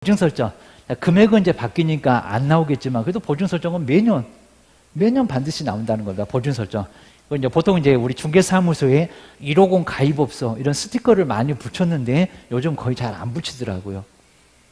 보증 설정. 금액은 이제 바뀌니까 안 나오겠지만 그래도 보증 설정은 매년 반드시 나온다는 겁니다. 보증 설정. 이제 보통 이제 우리 중개사무소에 150 가입업소 이런 스티커를 많이 붙였는데 요즘 거의 잘 안 붙이더라고요.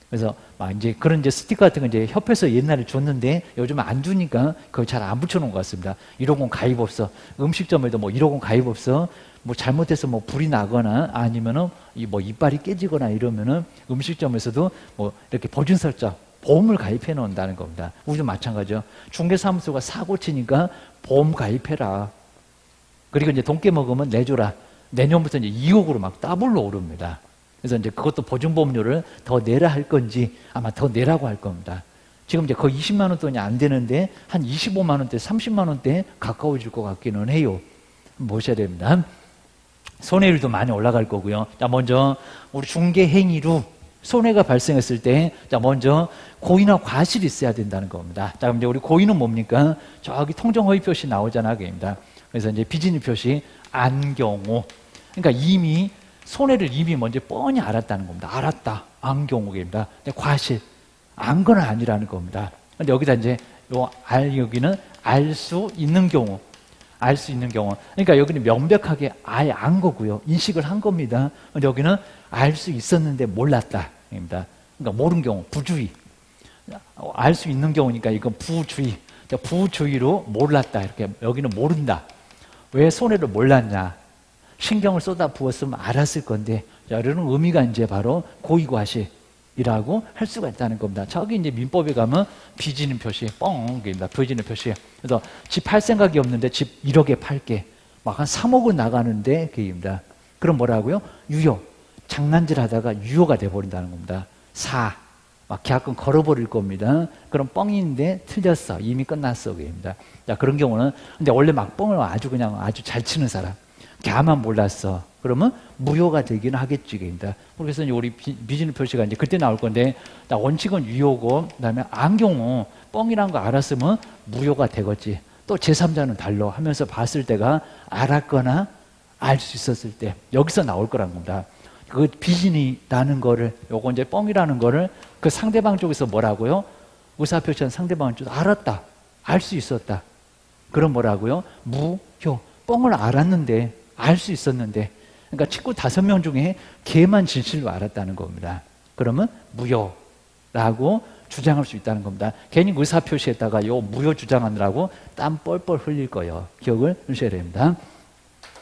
그래서 막 이제 그런 이제 스티커 같은 거 이제 협회에서 옛날에 줬는데 요즘 안 주니까 거의 잘 안 붙여놓은 것 같습니다. 150 가입업소, 음식점에도 뭐 150 가입업소, 뭐 잘못해서 뭐 불이 나거나 아니면은 뭐 이빨이 깨지거나 이러면은 음식점에서도 뭐 이렇게 보증 설정, 보험을 가입해 놓는다는 겁니다. 우리도 마찬가지죠. 중개사무소가 사고 치니까 보험 가입해라. 그리고 이제 돈 깨먹으면 내줘라. 내년부터 이제 2억으로 막 더블로 오릅니다. 그래서 이제 그것도 보증보험료를 더 내라 할 건지 아마 더 내라고 할 겁니다. 지금 이제 거의 20만 원 돈이 안 되는데 한 25만 원대, 30만 원대 가까워질 것 같기는 해요. 모셔야 됩니다. 손해율도 많이 올라갈 거고요. 자, 먼저 우리 중개 행위로 손해가 발생했을 때, 자, 먼저 고의나 과실이 있어야 된다는 겁니다. 자, 그럼 이제 우리 고의는 뭡니까? 저기 통정허위 표시 나오잖아, 그입니다. 그래서 이제 비진입 표시 안 경우. 그러니까 이미 손해를 이미 먼저 뻔히 알았다는 겁니다. 알았다, 안 경우입니다. 과실, 안 건 아니라는 겁니다. 근데 여기다 이제 여기는 알 수 있는 경우. 알 수 있는 경우. 그러니까 여기는 명백하게 아예 안 거고요. 인식을 한 겁니다. 근데 여기는 알 수 있었는데 몰랐다. 입니다. 그러니까 모르는 경우, 부주의. 알 수 있는 경우니까 이건 부주의. 부주의로 몰랐다. 이렇게 여기는 모른다. 왜 손해를 몰랐냐? 신경을 쏟아 부었으면 알았을 건데, 자, 이런 의미가 이제 바로 고의과실이라고 할 수가 있다는 겁니다. 저기 이제 민법에 가면 비지는 표시, 뻥입니다. 비지는 표시. 그래서 집 팔 생각이 없는데 집 1억에 팔게. 막 한 3억은 나가는데, 그입니다. 그럼 뭐라고요? 유효. 장난질 하다가 유효가 돼버린다는 겁니다. 막 계약금 걸어버릴 겁니다. 그럼 뻥인데 틀렸어. 이미 끝났어. 그입니다. 자, 그런 경우는, 근데 원래 막 뻥을 아주 잘 치는 사람. 걔만 몰랐어. 그러면 무효가 되기는 하겠지. 그입니다. 그래서 이제 우리 비즈니스 표시가 이제 그때 나올 건데, 원칙은 유효고, 그 다음에 안 경우 뻥이라는 거 알았으면 무효가 되겠지. 또 제3자는 달러 하면서 봤을 때가 알았거나 알 수 있었을 때, 여기서 나올 거란 겁니다. 그 비진이라는 거를, 요거 이제 뻥이라는 거를 그 상대방 쪽에서 뭐라고요? 의사표시한 상대방은 좀 알았다. 알 수 있었다. 그럼 뭐라고요? 무효. 뻥을 알았는데, 알 수 있었는데, 그러니까 친구 5명 중에 걔만 진실로 알았다는 겁니다. 그러면 무효라고 주장할 수 있다는 겁니다. 괜히 의사표시에다가 요 무효 주장하느라고 땀 뻘뻘 흘릴 거예요. 기억을 하셔야 됩니다.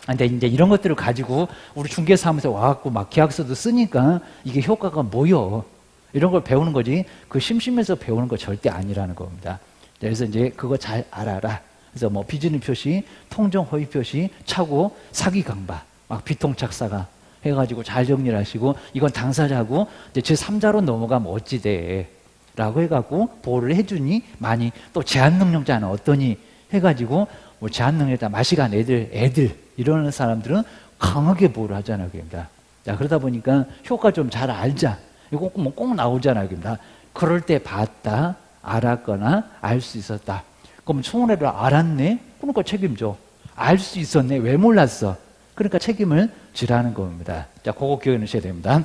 근데 이제 이런 것들을 가지고 우리 중개사무소에 와갖고 막 계약서도 쓰니까 이게 효과가 뭐요? 이런 걸 배우는 거지 그 심심해서 배우는 거 절대 아니라는 겁니다. 그래서 이제 그거 잘 알아라. 그래서 뭐 비즈니스 표시, 통정 허위 표시, 차고, 사기 강박, 막 비통착사가 해가지고 잘 정리를 하시고 이건 당사자고 이제 제3자로 넘어가면 어찌 돼? 라고 해갖고 보호를 해주니 많이 또 제한능력자는 어떠니? 해가지고 뭐 제한능력자 마시간 애들 이러는 사람들은 강하게 보호를 하잖아요. 그럽니다. 자, 그러다 보니까 효과 좀 잘 알자. 이거 꼭 나오잖아요. 그럽니다. 그럴 때 봤다, 알았거나 알 수 있었다. 그럼 손해를 알았네? 그러니까 책임져. 알 수 있었네? 왜 몰랐어? 그러니까 책임을 지라는 겁니다. 자, 그거 기억해 놓으셔야 됩니다.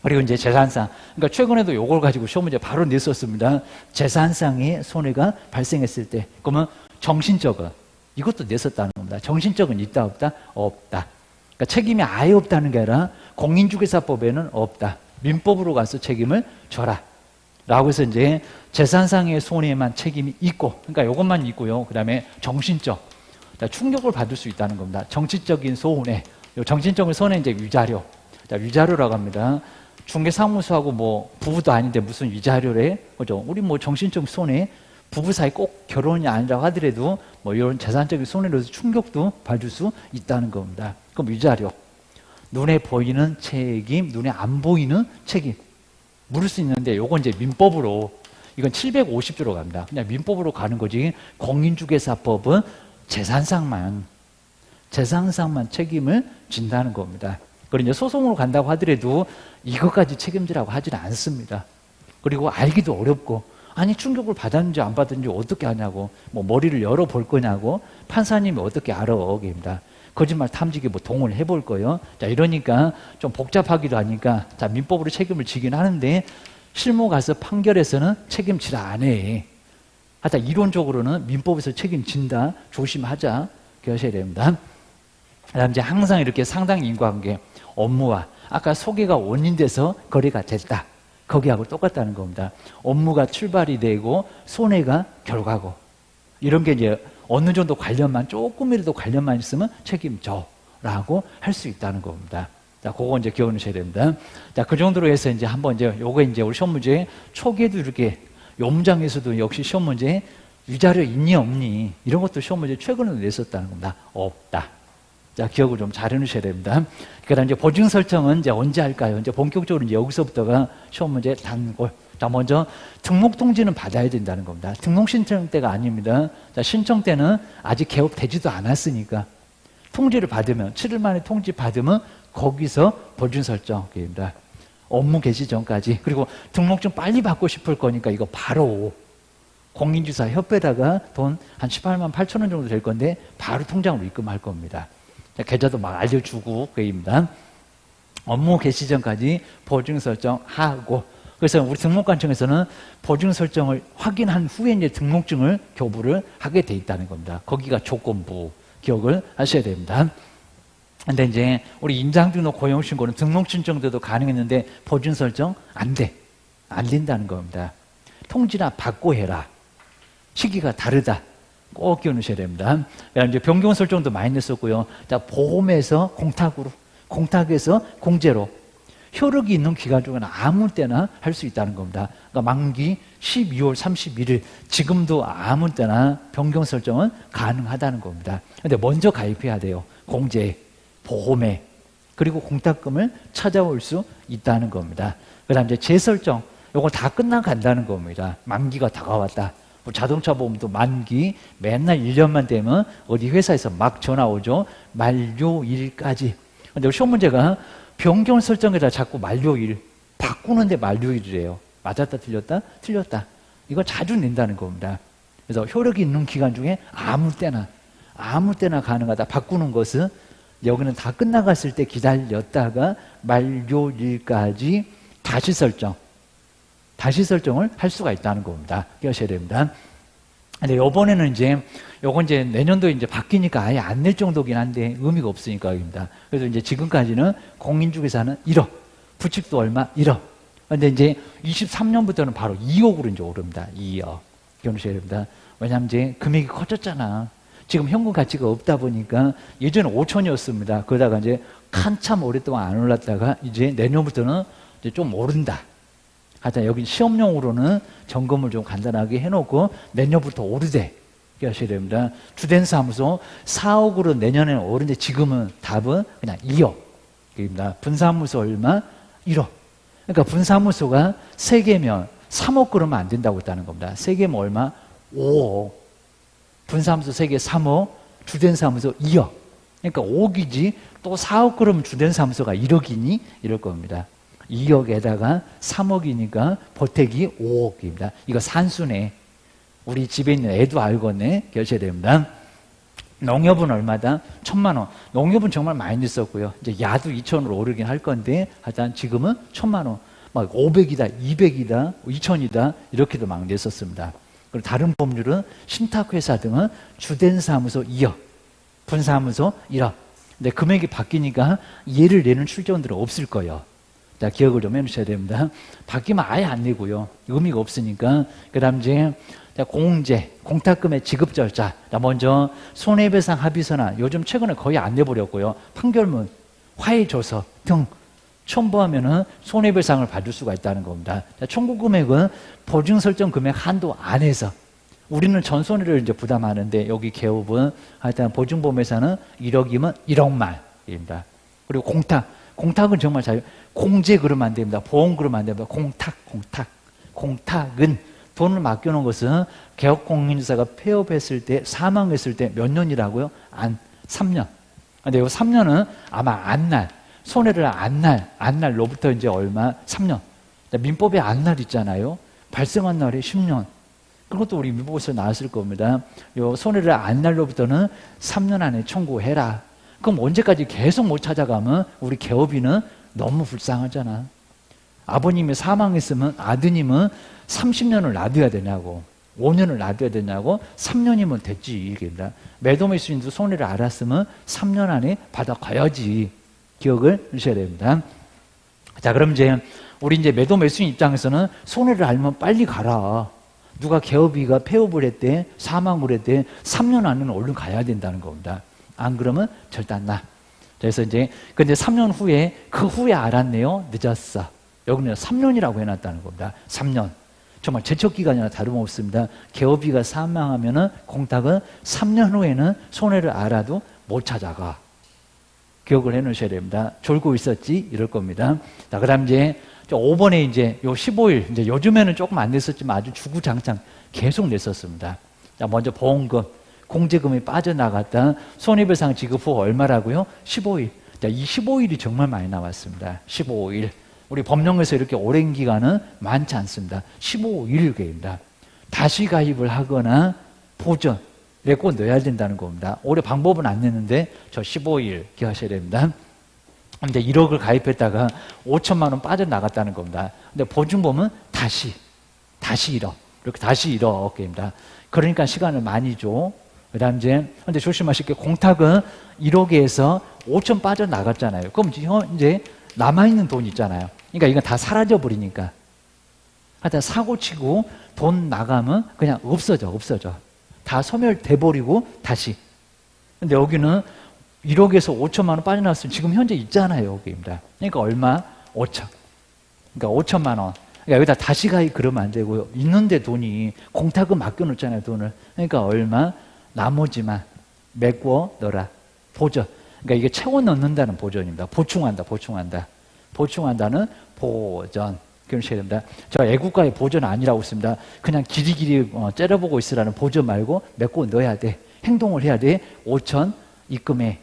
그리고 이제 재산상. 그러니까 최근에도 이걸 가지고 시험 문제 바로 냈었습니다. 재산상의 손해가 발생했을 때. 그러면 정신적은 이것도 냈었다는 겁니다. 정신적은 있다 없다? 없다. 그러니까 책임이 아예 없다는 게 아니라 공인중개사법에는 없다. 민법으로 가서 책임을 져라. 라고 해서 이제 재산상의 손해만 책임이 있고, 그러니까 이것만 있고요. 그 다음에 정신적. 충격을 받을 수 있다는 겁니다. 정치적인 손해. 정신적인 손해 이제 위자료. 자, 위자료라고 합니다. 중개사무소하고 뭐 부부도 아닌데 무슨 위자료래? 그죠? 우리 뭐 정신적 손해, 부부 사이 꼭 결혼이 아니라고 하더라도 뭐 이런 재산적인 손해로서 충격도 받을 수 있다는 겁니다. 그럼 위자료. 눈에 보이는 책임, 눈에 안 보이는 책임. 물을 수 있는데 요건 이제 민법으로 이건 750조로 갑니다. 그냥 민법으로 가는 거지. 공인중개사법은 재산상만 책임을 진다는 겁니다. 그리고 이제 소송으로 간다고 하더라도 이것까지 책임지라고 하지는 않습니다. 그리고 알기도 어렵고, 아니 충격을 받았는지 안 받았는지 어떻게 하냐고, 뭐 머리를 열어볼 거냐고, 판사님이 어떻게 알아? 입니다. 거짓말 탐지기 뭐 동원을 해볼 거예요. 자, 이러니까 좀 복잡하기도 하니까 자, 민법으로 책임을 지긴 하는데 실무 가서 판결에서는 책임지라 안 해. 하여튼 이론적으로는 민법에서 책임진다. 조심하자. 그러셔야 됩니다. 그다음 이제 항상 이렇게 상당 인과관계, 업무와 아까 소개가 원인돼서 거래가 됐다. 거기하고 똑같다는 겁니다. 업무가 출발이 되고 손해가 결과고 이런 게 이제 어느 정도 관련만 조금이라도 관련만 있으면 책임져라고 할 수 있다는 겁니다. 자, 그거 이제 기억해 놓으셔야 됩니다. 자, 그 정도로 해서 이제 한번 이제 요거 이제 우리 시험 문제 초기에도 이렇게 요 문장에서도 역시 시험 문제 위자료 있니 없니 이런 것도 시험 문제 최근에 냈었다는 겁니다. 없다. 자, 기억을 좀 잘 해놓으셔야 됩니다. 그다음 이제 보증 설정은 이제 언제 할까요? 이제 본격적으로 이제 여기서부터가 시험 문제 단골. 자, 먼저 등록 통지는 받아야 된다는 겁니다. 등록 신청 때가 아닙니다. 자, 신청 때는 아직 개업되지도 않았으니까 통지를 받으면 7일 만에 통지 받으면 거기서 보증 설정입니다. 업무 개시 전까지. 그리고 등록증 빨리 받고 싶을 거니까 이거 바로 공인주사 협회에다가 돈 한 18만 8천 원 정도 될 건데 바로 통장으로 입금할 겁니다. 계좌도 막 알려주고 그입니다. 업무 개시 전까지 보증 설정하고 그래서 우리 등록관청에서는 보증 설정을 확인한 후에 이제 등록증을 교부를 하게 돼 있다는 겁니다. 거기가 조건부 기억을 하셔야 됩니다. 근데 이제 우리 임장등록 고용신고는 등록 신청 때도 가능했는데 보증 설정 안 돼. 안 된다는 겁니다. 통지나 받고 해라. 시기가 다르다. 꼭 기억하셔야 됩니다. 이제 변경 설정도 많이 냈었고요. 자, 보험에서 공탁으로, 공탁에서 공제로 효력이 있는 기간 중에는 아무 때나 할 수 있다는 겁니다. 그러니까 만기 12월 31일 지금도 아무 때나 변경 설정은 가능하다는 겁니다. 근데 먼저 가입해야 돼요. 공제, 보험에 그리고 공탁금을 찾아올 수 있다는 겁니다. 그다음 이제 재설정 요거 다 끝나간다는 겁니다. 만기가 다가왔다. 자동차 보험도 만기 맨날 1년만 되면 어디 회사에서 막 전화 오죠. 만료일까지. 근데 시험 문제가 변경 설정에다 자꾸 만료일 바꾸는데 만료일이래요. 맞았다 틀렸다? 틀렸다. 이거 자주 낸다는 겁니다. 그래서 효력이 있는 기간 중에 아무 때나 가능하다. 바꾸는 것은 여기는 다 끝나갔을 때 기다렸다가 만료일까지 다시 설정을 할 수가 있다는 겁니다. 기억하셔야 됩니다. 근데 요번에는 요건 이제 내년도에 이제 바뀌니까 아예 안 낼 정도긴 한데 의미가 없으니까입니다. 그래서 이제 지금까지는 공인중개사는 1억, 부칙도 얼마? 1억. 근데 이제 23년부터는 바로 2억으로 이제 오릅니다. 2억. 기억하셔야 됩니다. 왜냐하면 이제 금액이 커졌잖아. 지금 현금 가치가 없다 보니까 예전에 5천이었습니다. 그러다가 이제 한참 오랫동안 안 올랐다가 이제 내년부터는 이제 좀 오른다. 하여튼 여기 시험용으로는 점검을 좀 간단하게 해놓고 내년부터 오르되 하셔야 됩니다. 주된 사무소 4억으로 내년에는 오르는데 지금은 답은 그냥 2억입니다. 분사무소 얼마? 1억. 그러니까 분사무소가 3개면 3억 그러면 안 된다고 했다는 겁니다. 3개면 얼마? 5억. 분사무소 3개 3억, 주된 사무소 2억. 그러니까 5억이지 또 4억 그러면 주된 사무소가 1억이니? 이럴 겁니다. 2억에다가 3억이니까 보태기 5억입니다. 이거 산수네. 우리 집에 있는 애도 알겠네. 결셔야 됩니다. 농협은 얼마다? 1,000만 원. 농협은 정말 많이 냈었고요. 이제 야도 2,000으로 오르긴 할 건데 하여튼 지금은 1,000만 원. 막 500이다, 200이다, 2,000이다 이렇게도 막 냈었습니다. 그리고 다른 법률은 신탁회사 등은 주된 사무소 2억, 분사무소 1억. 근데 금액이 바뀌니까 얘를 내는 출전들은 없을 거예요. 자, 기억을 좀 해주셔야 됩니다. 바뀌면 아예 안 내고요. 의미가 없으니까. 그 다음 이제 공제, 공탁금의 지급 절차. 자, 먼저 손해배상 합의서나 요즘 최근에 거의 안 내버렸고요. 판결문, 화해조서 등 첨부하면은 손해배상을 받을 수가 있다는 겁니다. 자, 청구 금액은 보증 설정 금액 한도 안에서 우리는 전손해를 이제 부담하는데 여기 개업은 하여튼 보증보험회사는 1억이면 1억만입니다. 그리고 공탁은 정말 공제 그러면 안 됩니다. 보험 그러면 안 됩니다. 공탁은 돈을 맡겨놓은 것은 개업공인주사가 폐업했을 때 사망했을 때 몇 년이라고요? 3년. 근데 이 3년은 아마 손해를 안날로부터 이제 얼마? 3년. 민법에 안날 있잖아요. 발생한 날이 10년. 그것도 우리 민법에서 나왔을 겁니다. 요 손해를 안날로부터는 3년 안에 청구해라. 그럼 언제까지 계속 못 찾아가면 우리 개업인은 너무 불쌍하잖아. 아버님이 사망했으면 아드님은 30년을 놔둬야 되냐고, 5년을 놔둬야 되냐고, 3년이면 됐지, 이게입니다. 매도매수인도 손해를 알았으면 3년 안에 받아가야지. 기억을 하셔야 됩니다. 자, 그럼 이제 우리 이제 매도매수인 입장에서는 손해를 알면 빨리 가라. 누가 개업이가 폐업을 했대, 사망을 했대, 3년 안에는 얼른 가야 된다는 겁니다. 안 그러면 절대 안 나. 그래서 이제, 근데 3년 후에, 그 후에 알았네요. 늦었어. 여기는 3년이라고 해놨다는 겁니다. 3년. 정말 제척기간이나 다름없습니다. 개업이가 사망하면은 공탁은 3년 후에는 손해를 알아도 못 찾아가. 기억을 해 놓으셔야 됩니다. 졸고 있었지? 이럴 겁니다. 자, 그 다음 이제 5번에 이제 요 15일, 이제 요즘에는 조금 안 냈었지만 아주 주구장창 계속 냈었습니다. 자, 먼저 보험금, 공제금이 빠져나갔다. 손해배상 지급 후 얼마라고요? 15일. 자, 이 15일이 정말 많이 나왔습니다. 15일. 우리 법령에서 이렇게 오랜 기간은 많지 않습니다. 15일입니다. 다시 가입을 하거나 보전, 꼭 넣어야 된다는 겁니다. 올해 방법은 안 냈는데 저 15일 기억하셔야 됩니다. 근데 1억을 가입했다가 5천만 원 빠져나갔다는 겁니다. 근데 보증보험은 다시 1억, 이렇게 다시 1억입니다. 그러니까 시간을 많이 줘. 그 다음 이제, 근데 조심하실 게 공탁은 1억에서 5천 빠져나갔잖아요. 그럼 이제 남아있는 돈 있잖아요. 그러니까 이건 다 사라져버리니까. 하여튼 사고치고 돈 나가면 그냥 없어져. 다 소멸돼버리고 다시. 근데 여기는 1억에서 5천만 원 빠져나왔으면 지금 현재 있잖아요. 여기입니다. 그러니까 얼마? 5천. 그러니까 5천만 원. 그러니까 여기다 다시 가입 그러면 안 되고요. 있는데 돈이, 공탁은 맡겨놓잖아요. 돈을. 그러니까 얼마? 나머지만 메꿔 넣어라. 보전. 그러니까 이게 채워 넣는다는 보전입니다. 보충한다. 보충한다는 보전. 그러셔야 됩니다. 저 애국가의 보전 아니라고 했습니다. 그냥 길이길이 째려보고 있으라는 보전 말고 메꿔 넣어야 돼. 행동을 해야 돼. 5천 입금해.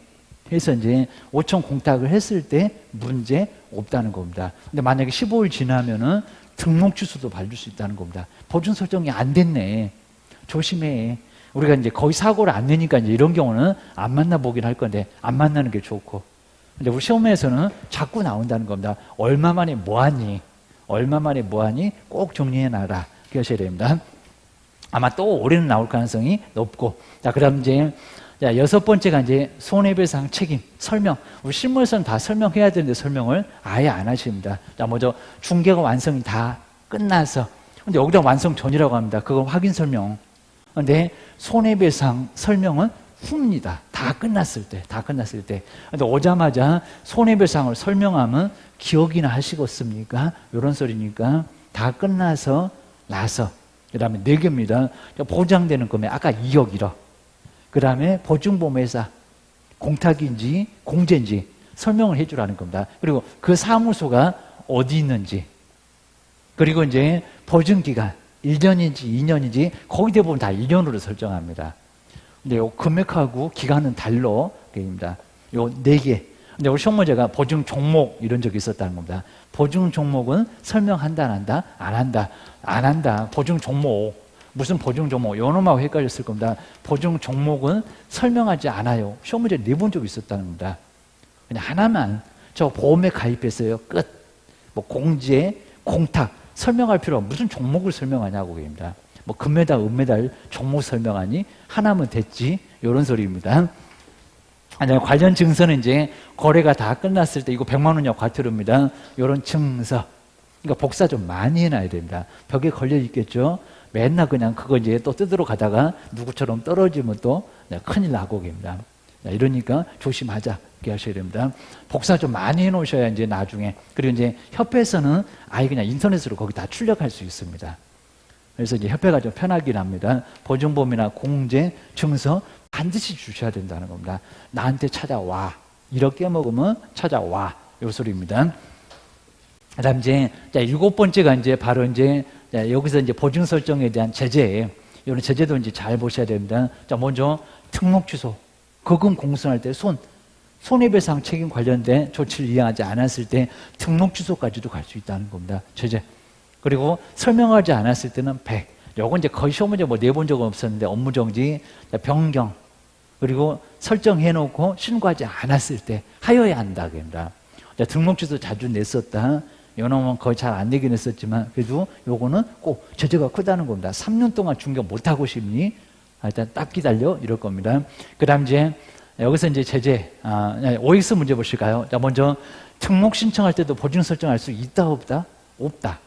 해서 이제 5천 공탁을 했을 때 문제 없다는 겁니다. 근데 만약에 15일 지나면은 등록 취소도 받을 수 있다는 겁니다. 보증 설정이 안 됐네. 조심해. 우리가 이제 거의 사고를 안 내니까 이제 이런 경우는 안 만나보긴 할 건데 안 만나는 게 좋고. 근데 우리 시험에서는 자꾸 나온다는 겁니다. 얼마 만에 뭐하니? 꼭 정리해놔라. 그러셔야 됩니다. 아마 또 올해는 나올 가능성이 높고. 자, 그 다음 이제, 자, 6번째가 이제 손해배상 책임, 설명. 우리 실무에서는 다 설명해야 되는데 설명을 아예 안 하십니다. 자, 먼저 중개가 완성이 다 끝나서. 근데 여기다 완성 전이라고 합니다. 그건 확인 설명. 근데 손해배상 설명은 후입니다. 다 끝났을 때. 근데 오자마자 손해배상을 설명하면 기억이나 하시겠습니까? 이런 소리니까 다 끝나서 나서. 그 다음에 4개입니다. 보장되는 금액, 아까 2억 1억. 그 다음에 보증보험회사, 공탁인지 공제인지 설명을 해주라는 겁니다. 그리고 그 사무소가 어디 있는지. 그리고 이제 보증기간, 1년인지 2년인지, 거기 대부분 다 2년으로 설정합니다. 근데 요 금액하고 기간은 달러. 입니다. 요 4개. 근데 우리 시험 문제가 보증 종목 이런 적이 있었다는 겁니다. 보증 종목은 설명한다, 안 한다? 안 한다. 보증 종목. 무슨 보증 종목? 요놈하고 헷갈렸을 겁니다. 보증 종목은 설명하지 않아요. 시험 문제 4번 적이 있었다는 겁니다. 그냥 하나만. 저 보험에 가입했어요. 끝. 뭐 공제, 공탁. 설명할 필요 없고 무슨 종목을 설명하냐고 그럽니다. 뭐 금메달, 은메달 종목 설명하니 하나면 됐지. 이런 소리입니다. 관련 증서는 이제 거래가 다 끝났을 때 이거 100만 원이라고 과태료입니다. 이런 증서. 그러니까 복사 좀 많이 해놔야 됩니다. 벽에 걸려 있겠죠. 맨날 그냥 그거 이제 또 뜯으러 가다가 누구처럼 떨어지면 또 큰일 나고 깁니다. 이러니까 조심하자. 이렇게 하셔야 됩니다. 복사 좀 많이 해 놓으셔야 이제 나중에. 그리고 이제 협회에서는 아예 그냥 인터넷으로 거기 다 출력할 수 있습니다. 그래서 이제 협회가 좀 편하긴 합니다. 보증보험이나 공제, 증서 반드시 주셔야 된다는 겁니다. 나한테 찾아와. 이렇게 먹으면 찾아와. 요 소리입니다. 그 다음 이제, 7번째가 이제 바로 이제, 여기서 이제 보증 설정에 대한 제재. 이런 제재도 이제 잘 보셔야 됩니다. 자, 먼저 등록 취소. 거금 공순할 때 손해배상 책임 관련된 조치를 이행하지 않았을 때 등록 취소까지도 갈 수 있다는 겁니다. 제재. 그리고 설명하지 않았을 때는 100. 요건 이제 거의 시험 문제 뭐 내본 적은 없었는데 업무정지, 변경, 그리고 설정해놓고 신고하지 않았을 때 하여야 한다. 그럽니다. 등록 취소 자주 냈었다. 연어는 거의 잘 안 내긴 했었지만 그래도 요거는 꼭 제재가 크다는 겁니다. 3년 동안 중개 못 하고 싶니? 일단 딱 기다려 이럴 겁니다. 그다음 이제 여기서 이제 제재 OX 문제 보실까요? 자, 먼저 등록 신청할 때도 보증 설정할 수 있다 없다? 없다.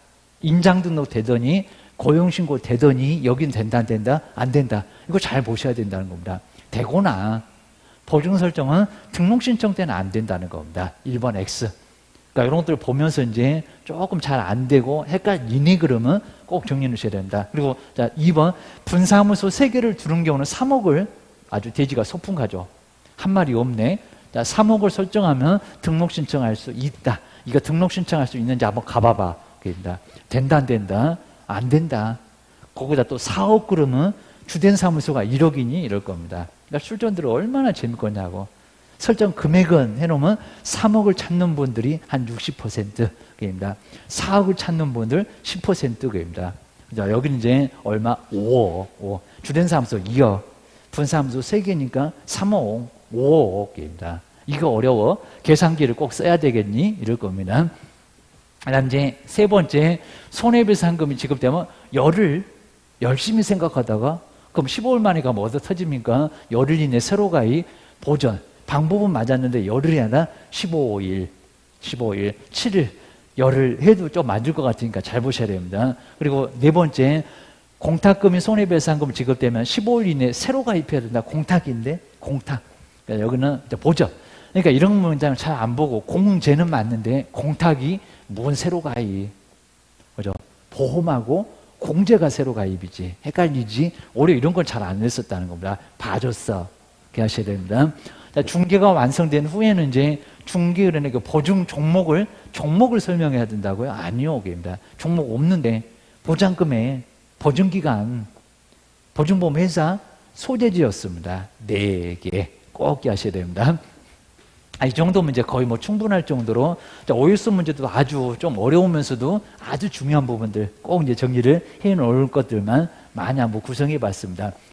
인장 등록 되더니 고용 신고 되더니 여긴 된다 안 된다? 안 된다. 이거 잘 보셔야 된다는 겁니다. 되거나 보증 설정은 등록 신청 때는 안 된다는 겁니다. 1번 X. 그러니까 이런 것들을 보면서 이제 조금 잘 안 되고 헷갈리니 그러면 꼭 정리해 주셔야 된다. 그리고 자, 2번 분사무소 3개를 두는 경우는 3억을 아주 돼지가 소풍 가죠. 한 마리 없네. 자, 3억을 설정하면 등록 신청할 수 있다. 이거 등록 신청할 수 있는지 한번 가봐봐. 그럽니다. 된다 안 된다? 안 된다. 거기다 또 4억 그러면 주된 사무소가 1억이니 이럴 겁니다. 그러니까 출전들을 얼마나 재밌겠냐고. 설정 금액은 해놓으면 3억을 찾는 분들이 한 60%입니다. 4억을 찾는 분들 10%입니다. 여기는 이제 얼마? 5억. 주된 사무소 2억. 분사무소 3개니까 3억, 5억입니다. 이거 어려워. 계산기를 꼭 써야 되겠니? 이럴 겁니다. 그다음 이제 세 번째, 손해배상금이 지급되면 열흘 열심히 생각하다가 그럼 15일 만에 가면 어디서 터집니까? 열흘 이내 새로 가입 보전. 방법은 맞았는데 열흘이 아니라 15일, 7일, 열흘 해도 좀 맞을 것 같으니까 잘 보셔야 됩니다. 그리고 네 번째, 공탁금이 손해배상금 지급되면 15일 이내 새로 가입해야 된다. 공탁인데, 공탁. 그러니까 여기는 보전. 그러니까 이런 문장을 잘 안 보고 공제는 맞는데 공탁이 뭔 새로 가입. 그죠? 보험하고 공제가 새로 가입이지. 헷갈리지? 오히려 이런 걸 잘 안 했었다는 겁니다. 봐줬어. 그렇게 하셔야 됩니다. 자, 중개가 완성된 후에는 이제 중개은행의 그 보증 종목을 설명해야 된다고요? 아니요. 그입니다. 종목 없는데 보장금액, 보증기간, 보증보험 회사 소재지였습니다. 4개 꼭 기하셔야 됩니다. 이 정도면 이제 거의 뭐 충분할 정도로 OS 문제도 아주 좀 어려우면서도 아주 중요한 부분들 꼭 이제 정리를 해 놓을 것들만 많이 한번 구성해 봤습니다.